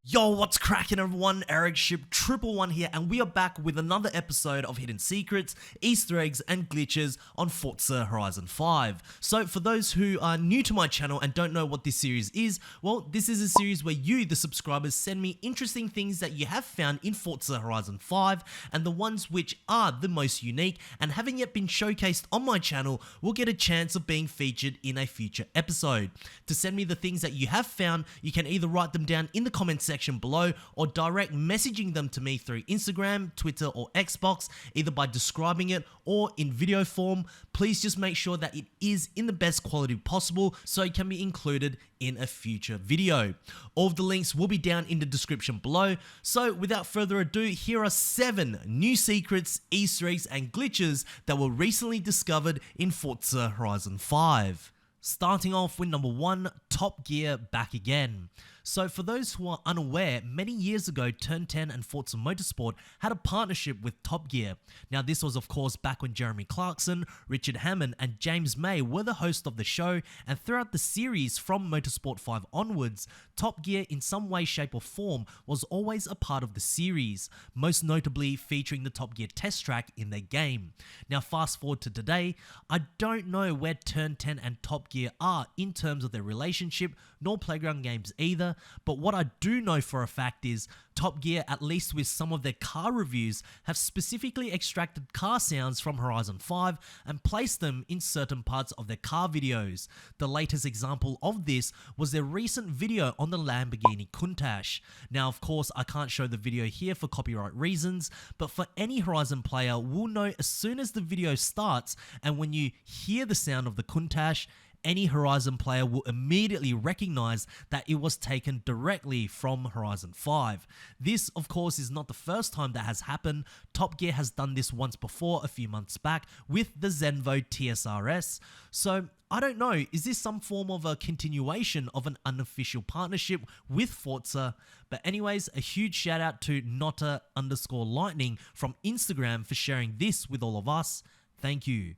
Yo, what's cracking everyone? Ericship Triple One here, and we are back with another episode of Hidden Secrets, Easter eggs, and glitches on Forza Horizon 5. So for those who are new to my channel and don't know what this series is, well, this is a series where you, the subscribers, send me interesting things that you have found in Forza Horizon 5, and the ones which are the most unique and haven't yet been showcased on my channel will get a chance of being featured in a future episode. To send me the things that you have found, you can either write them down in the comment section below or direct messaging them to me through Instagram, Twitter, or Xbox, either by describing it or in video form. Please just make sure that it is in the best quality possible so it can be included in a future video. All of the links will be down in the description below. So without further ado, here are 7 new secrets, Easter eggs, and glitches that were recently discovered in Forza Horizon 5. Starting off with number 1, Top Gear back again. So for those who are unaware, many years ago, Turn 10 and Forza Motorsport had a partnership with Top Gear. Now this was of course back when Jeremy Clarkson, Richard Hammond, and James May were the host of the show, and throughout the series from Motorsport 5 onwards, Top Gear in some way, shape or form was always a part of the series, most notably featuring the Top Gear test track in their game. Now fast forward to today, I don't know where Turn 10 and Top Gear are in terms of their relationship, nor Playground Games either, but what I do know for a fact is Top Gear, at least with some of their car reviews, have specifically extracted car sounds from Horizon 5 and placed them in certain parts of their car videos. The latest example of this was their recent video on the Lamborghini Countach. Now of course I can't show the video here for copyright reasons, but for any Horizon player will know as soon as the video starts and when you hear the sound of the Countach, any Horizon player will immediately recognize that it was taken directly from Horizon 5. This, of course, is not the first time that has happened. Top Gear has done this once before a few months back with the Zenvo TSRS. So I don't know, is this some form of a continuation of an unofficial partnership with Forza? But anyways, a huge shout out to Notta_lightning from Instagram for sharing this with all of us. Thank you.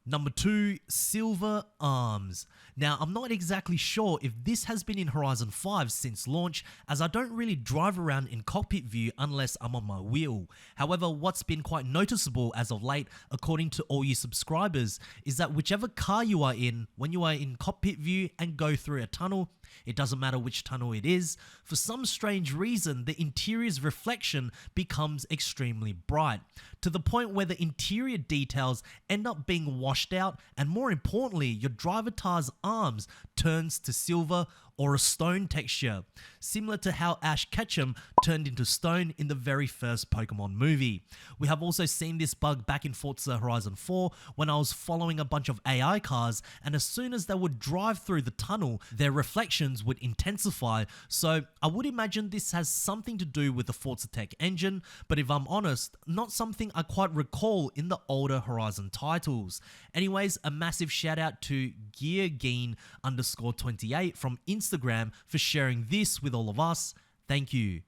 Number 2, Silver Arms. Now, I'm not exactly sure if this has been in Horizon 5 since launch, as I don't really drive around in cockpit view unless I'm on my wheel. However, what's been quite noticeable as of late, according to all you subscribers, is that whichever car you are in, when you are in cockpit view and go through a tunnel, it doesn't matter which tunnel it is, for some strange reason, the interior's reflection becomes extremely bright, to the point where the interior details end up being washed out, and more importantly, your driver tar's arms turns to silver or a stone texture, similar to how Ash Ketchum turned into stone in the very first Pokemon movie. We have also seen this bug back in Forza Horizon 4 when I was following a bunch of AI cars, and as soon as they would drive through the tunnel, their reflections would intensify. So I would imagine this has something to do with the Forza Tech engine, but if I'm honest, not something I quite recall in the older Horizon titles. Anyways, a massive shout out to GearGeen_28 from Instagram for sharing this with all of us. Thank you.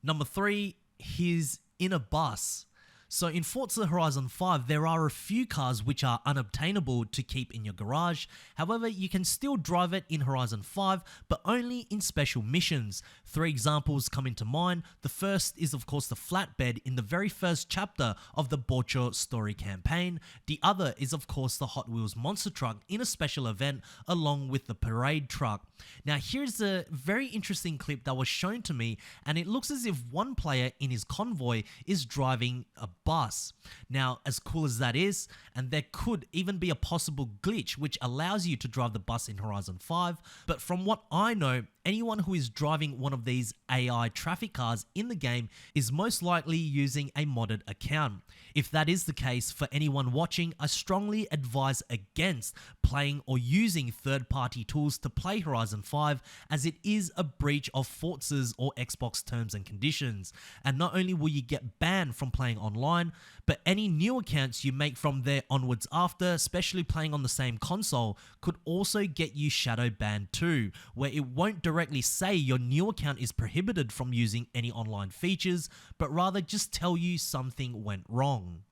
Number 3, he's in a bus. So in Forza Horizon 5, there are a few cars which are unobtainable to keep in your garage. However, you can still drive it in Horizon 5, but only in special missions. 3 examples come into mind. The first is of course the flatbed in the very first chapter of the Borcho story campaign. The other is of course the Hot Wheels monster truck in a special event along with the parade truck. Now here's a very interesting clip that was shown to me, and it looks as if one player in his convoy is driving a bus. Now, as cool as that is, and there could even be a possible glitch which allows you to drive the bus in Horizon 5, but from what I know, anyone who is driving one of these AI traffic cars in the game is most likely using a modded account. If that is the case, for anyone watching, I strongly advise against playing or using third-party tools to play Horizon 5, as it is a breach of Forza's or Xbox terms and conditions. And not only will you get banned from playing online, but any new accounts you make from there onwards after, especially playing on the same console, could also get you shadow banned too, where it won't directly say your new account is prohibited from using any online features, but rather just tell you something went wrong.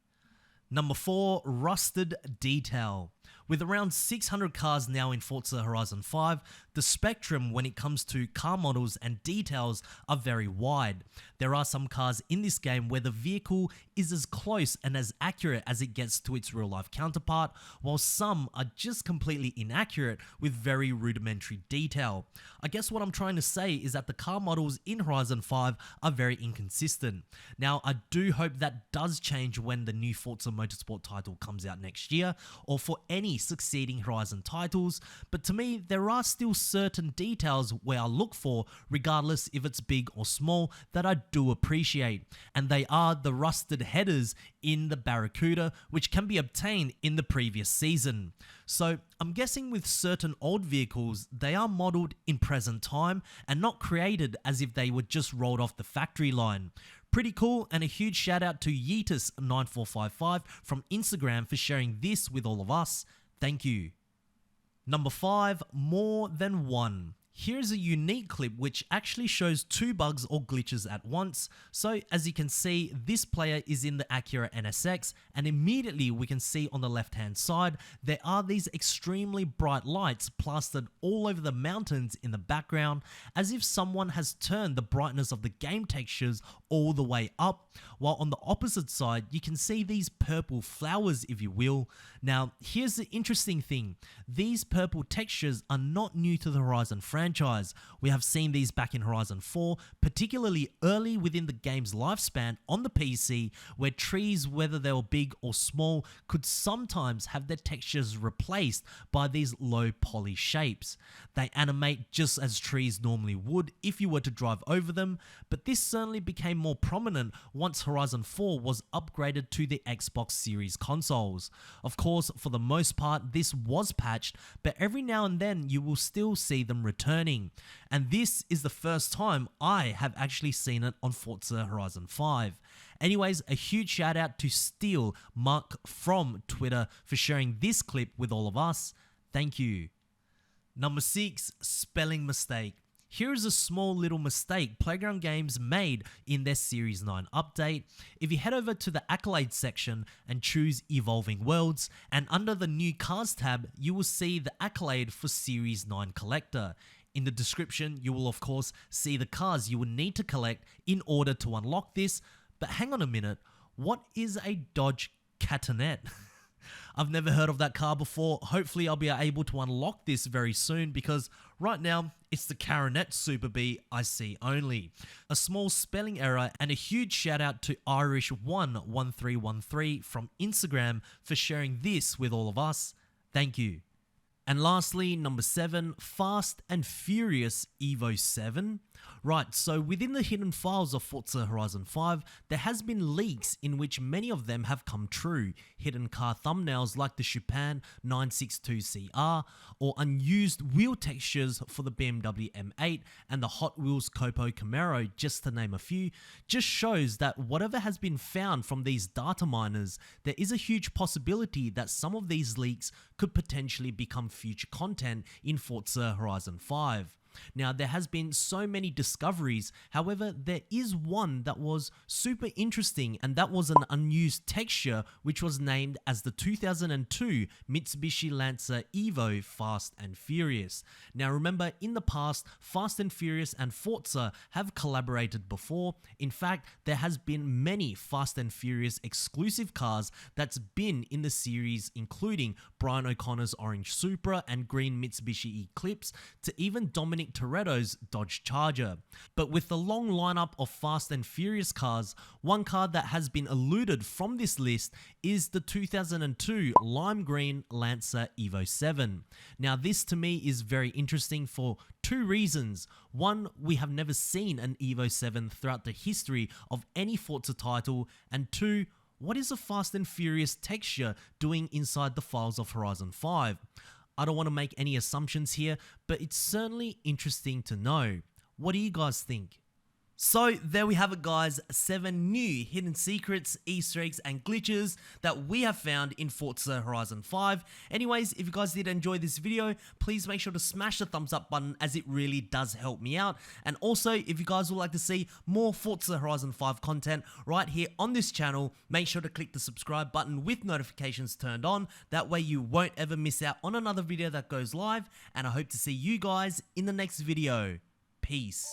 Number 4, rusted detail. With around 600 cars now in Forza Horizon 5, the spectrum when it comes to car models and details are very wide. There are some cars in this game where the vehicle is as close and as accurate as it gets to its real life counterpart, while some are just completely inaccurate with very rudimentary detail. I guess what I'm trying to say is that the car models in Horizon 5 are very inconsistent. Now, I do hope that does change when the new Forza Motorsport title comes out next year, or for any succeeding Horizon titles, but to me, there are still certain details where I look for, regardless if it's big or small, that I do appreciate, and they are the rusted headers in the Barracuda, which can be obtained in the previous season. So I'm guessing with certain old vehicles, they are modeled in present time and not created as if they were just rolled off the factory line. Pretty cool, and a huge shout out to Yeetus9455 from Instagram for sharing this with all of us. Thank you. Number 5, more than one. Here's a unique clip which actually shows 2 bugs or glitches at once. So as you can see, this player is in the Acura NSX, and immediately we can see on the left hand side, there are these extremely bright lights plastered all over the mountains in the background, as if someone has turned the brightness of the game textures all the way up, while on the opposite side, you can see these purple flowers, if you will. Now, here's the interesting thing. These purple textures are not new to the Horizon franchise. We have seen these back in Horizon 4, particularly early within the game's lifespan on the PC, where trees, whether they were big or small, could sometimes have their textures replaced by these low poly shapes. They animate just as trees normally would if you were to drive over them, but this certainly became more prominent once Horizon 4 was upgraded to the Xbox Series consoles. Of course, for the most part, this was patched, but every now and then you will still see them returning. And this is the first time I have actually seen it on Forza Horizon 5. Anyways, a huge shout out to Steel Mark from Twitter for sharing this clip with all of us. Thank you. Number 6, spelling mistake. Here is a small little mistake Playground Games made in their Series 9 update. If you head over to the Accolades section and choose Evolving Worlds, and under the New Cars tab, you will see the accolade for Series 9 Collector. In the description, you will of course see the cars you will need to collect in order to unlock this, but hang on a minute, what is a Dodge Catanet? I've never heard of that car before. Hopefully I'll be able to unlock this very soon, because right now it's the Caranet Super B I see only. A small spelling error, and a huge shout out to Irish11313 from Instagram for sharing this with all of us. Thank you. And lastly, number 7, Fast and Furious Evo 7. Right, so within the hidden files of Forza Horizon 5, there has been leaks in which many of them have come true. Hidden car thumbnails like the Chopin 962CR, or unused wheel textures for the BMW M8 and the Hot Wheels Copo Camaro, just to name a few, just shows that whatever has been found from these data miners, there is a huge possibility that some of these leaks could potentially become future content in Forza Horizon 5. Now, there has been so many discoveries, however, there is one that was super interesting, and that was an unused texture which was named as the 2002 Mitsubishi Lancer Evo Fast and Furious. Now remember, in the past, Fast and Furious and Forza have collaborated before. In fact, there has been many Fast and Furious exclusive cars that's been in the series, including Brian O'Connor's orange Supra and green Mitsubishi Eclipse, to even Dominic Toretto's Dodge Charger. But with the long lineup of Fast and Furious cars, one car that has been eluded from this list is the 2002 lime green Lancer Evo 7. Now this to me is very interesting for 2 reasons. One, we have never seen an Evo 7 throughout the history of any Forza title, and 2, what is a Fast and Furious texture doing inside the files of Horizon 5? I don't want to make any assumptions here, but it's certainly interesting to know. What do you guys think? So there we have it, guys, 7 new hidden secrets, Easter eggs and glitches that we have found in Forza Horizon 5. Anyways, if you guys did enjoy this video, please make sure to smash the thumbs up button as it really does help me out. And also, if you guys would like to see more Forza Horizon 5 content right here on this channel, make sure to click the subscribe button with notifications turned on. That way you won't ever miss out on another video that goes live. And I hope to see you guys in the next video. Peace.